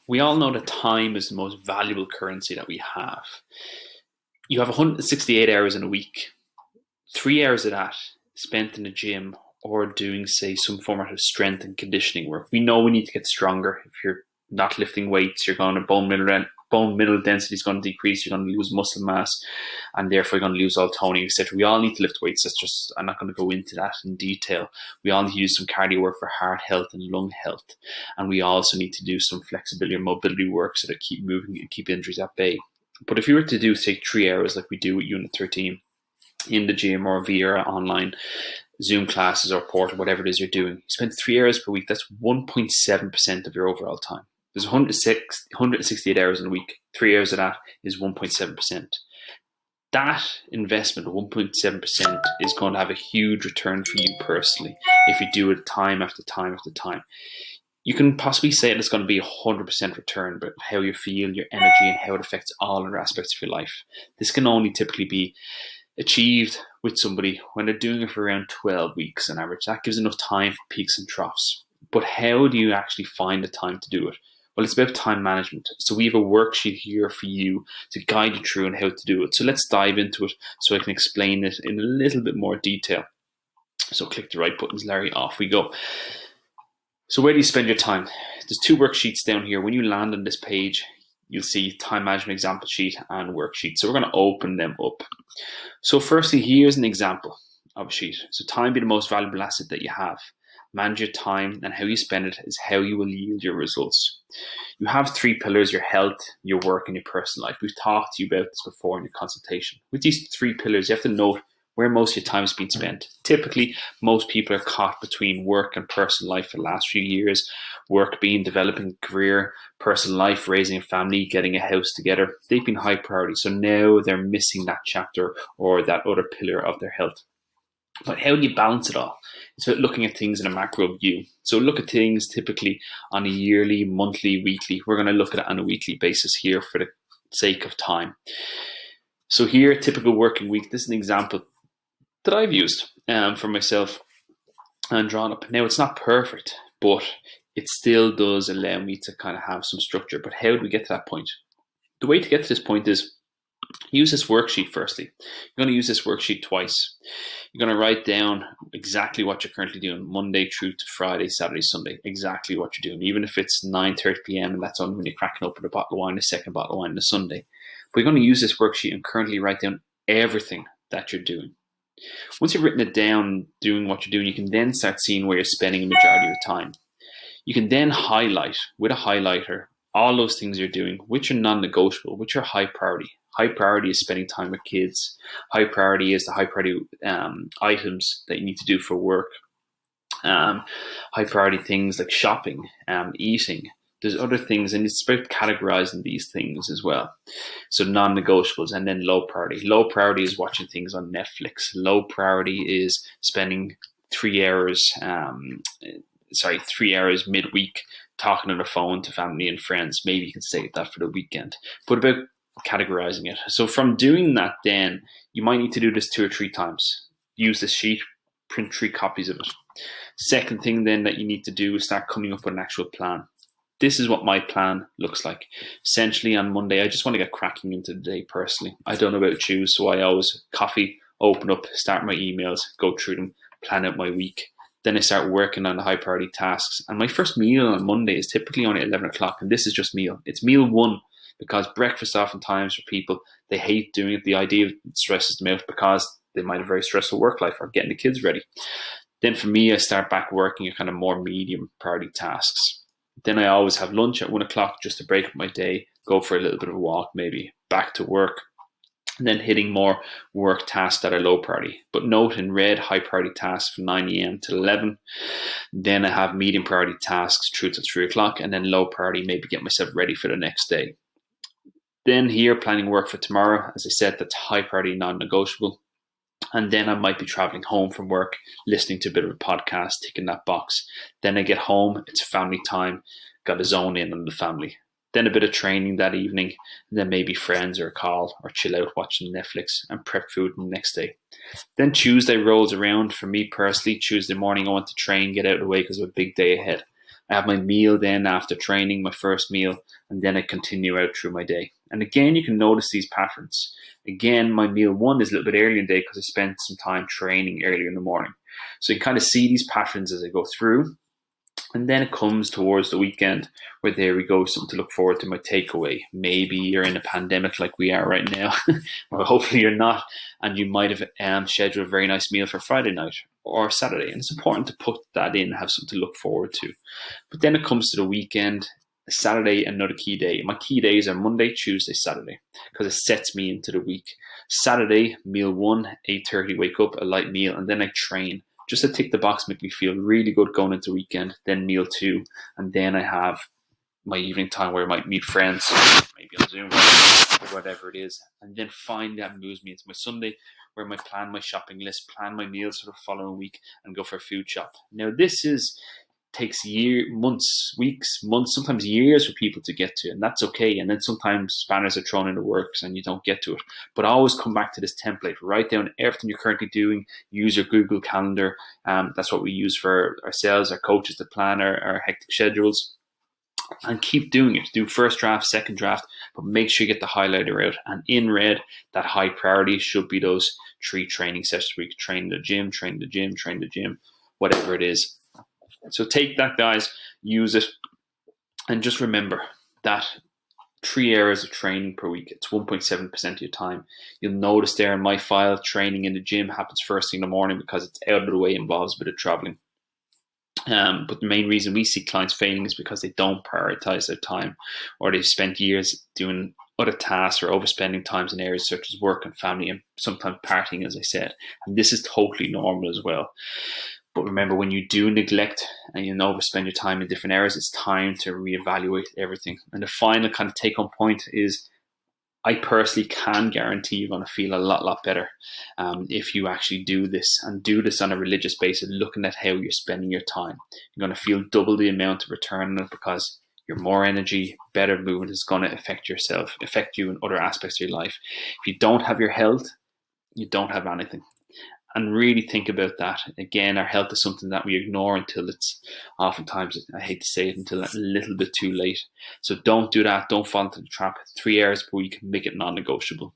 We all know that time is the most valuable currency that we have. You have 168 hours in a week. 3 hours of that spent in the gym or doing, say, some form of strength and conditioning work. We know we need to get stronger. If you're not lifting weights, you're going to bone mineral density is going to decrease. You're going to lose muscle mass, and therefore you're going to lose all toning, etc. We all need to lift weights. I'm not going to go into that in detail. We all need to do some cardio work for heart health and lung health, and we also need to do some flexibility and mobility work so that keep moving and keep injuries at bay. But if you were to do, say, 3 hours like we do at Unit 13 in the gym or via online Zoom classes or portal, whatever it is you're doing, you spend 3 hours per week. That's 1.7% of your overall time. There's 168 hours in a week. 3 hours of that is 1.7%. That investment, 1.7%, is going to have a huge return for you personally if you do it time after time after time. You can possibly say it's going to be 100% return, but how you feel, your energy, and how it affects all other aspects of your life. This can only typically be achieved with somebody when they're doing it for around 12 weeks on average. That gives enough time for peaks and troughs. But how do you actually find the time to do it? Well, it's about time management. So we have a worksheet here for you to guide you through on how to do it. So let's dive into it so I can explain it in a little bit more detail. So click the right buttons, Larry, off we go. So where do you spend your time? There's two worksheets down here. When you land on this page, you'll see time management example sheet and worksheet. So we're going to open them up. So firstly, here's an example of a sheet. So time being the most valuable asset that you have. Manage your time, and how you spend it is how you will yield your results. You have three pillars: your health, your work, and your personal life. We've talked to you about this before in your consultation. With these three pillars, you have to note where most of your time is being spent. Typically, most people are caught between work and personal life for the last few years. Work being developing a career, personal life, raising a family, getting a house together. They've been high priority. So now they're missing that chapter or that other pillar of their health. But how do you balance it all? It's about looking at things in a macro view. So look at things typically on a yearly, monthly, weekly. We're going to look at it on a weekly basis here for the sake of time. So here, typical working week. This is an example that I've used for myself and drawn up. Now, it's not perfect, but it still does allow me to kind of have some structure. But how do we get to that point? The way to get to this point is use this worksheet firstly. You're going to use this worksheet twice. You're going to write down exactly what you're currently doing, Monday through to Friday, Saturday, Sunday, exactly what you're doing, even if it's 9:30 p.m. and that's only when you're cracking open a bottle of wine, a second bottle of wine on a Sunday. But you're going to use this worksheet and currently write down everything that you're doing. Once you've written it down, doing what you're doing, you can then start seeing where you're spending a majority of your time. You can then highlight with a highlighter all those things you're doing, which are non-negotiable, which are high priority. High priority is spending time with kids. High priority is the high priority items that you need to do for work. High priority things like shopping, eating. There's other things, and it's about categorizing these things as well. So non-negotiables, and then low priority. Low priority is watching things on Netflix. Low priority is spending 3 hours, 3 hours midweek talking on the phone to family and friends. Maybe you can save that for the weekend. But about categorizing it. So from doing that, then you might need to do this 2 or 3 times. Use this sheet, print 3 copies of it. Second thing then that you need to do is start coming up with an actual plan. This is what my plan looks like. Essentially on Monday, I just want to get cracking into the day personally. I don't know about you, so I always coffee, open up, start my emails, go through them, plan out my week. Then I start working on the high priority tasks. And my first meal on Monday is typically only at 11 o'clock. And this is just meal. It's meal 1 because breakfast oftentimes for people, they hate doing it. The idea stresses them out because they might have a very stressful work life or getting the kids ready. Then for me, I start back working at kind of more medium priority tasks. Then I always have lunch at 1 o'clock just to break up my day, go for a little bit of a walk, maybe back to work. And then hitting more work tasks that are low priority. But note in red, high priority tasks from 9 a.m. to 11. Then I have medium priority tasks through to 3 o'clock. And then low priority, maybe get myself ready for the next day. Then here, planning work for tomorrow. As I said, that's high priority, non-negotiable. And then I might be traveling home from work, listening to a bit of a podcast, ticking that box. Then I get home, it's family time, got to zone in on the family. Then a bit of training that evening, and then maybe friends or a call or chill out watching Netflix and prep food the next day. Then Tuesday rolls around. For me personally, Tuesday morning I want to train, get out of the way because of a big day ahead. I have my meal then after training, my first meal, and then I continue out through my day. And again, you can notice these patterns. Again, my meal one is a little bit earlier in the day because I spent some time training earlier in the morning. So you can kind of see these patterns as I go through. And then it comes towards the weekend where there we go, something to look forward to, my takeaway. Maybe you're in a pandemic like we are right now, or hopefully you're not, and you might have scheduled a very nice meal for Friday night or Saturday. And it's important to put that in, have something to look forward to. But then it comes to the weekend, Saturday, another key day. My key days are Monday, Tuesday, Saturday, because it sets me into the week. Saturday, meal one, 8:30, wake up, a light meal, and then I train. Just to tick the box, make me feel really good going into the weekend. Then meal two, and then I have my evening time where I might meet friends, maybe on Zoom or whatever it is. And then finally that moves me into my Sunday where I might plan my shopping list, plan my meals for the following week, and go for a food shop. Now this takes months, weeks, months, sometimes years for people to get to, and that's okay. And then sometimes spanners are thrown in the works and you don't get to it. But always come back to this template. Write down everything you're currently doing. Use your Google Calendar. That's what we use for ourselves, our coaches to plan our hectic schedules. And keep doing it. Do first draft, second draft, but make sure you get the highlighter out. And in red, that high priority should be those 3 training sessions where you can train the gym, train the gym, train the gym, whatever it is. So take that, guys, use it, and just remember that 3 hours of training per week, it's 1.7% of your time. You'll notice there in my file, training in the gym happens first thing in the morning because it's out of the way, involves a bit of traveling. But the main reason we see clients failing is because they don't prioritize their time, or they've spent years doing other tasks or overspending times in areas such as work and family and sometimes partying, as I said. And this is totally normal as well. But remember, when you do neglect and you overspend your time in different areas, it's time to reevaluate everything. And the final kind of take-home point is I personally can guarantee you're going to feel a lot better if you actually do this, and do this on a religious basis, looking at how you're spending your time. You're going to feel double the amount of return on it because you're more energy, better movement is going to affect you in other aspects of your life. If you don't have your health, you don't have anything. And really think about that. Again, our health is something that we ignore until it's oftentimes, I hate to say it, until a little bit too late. So don't do that. Don't fall into the trap. 3 hours per week, make it non-negotiable.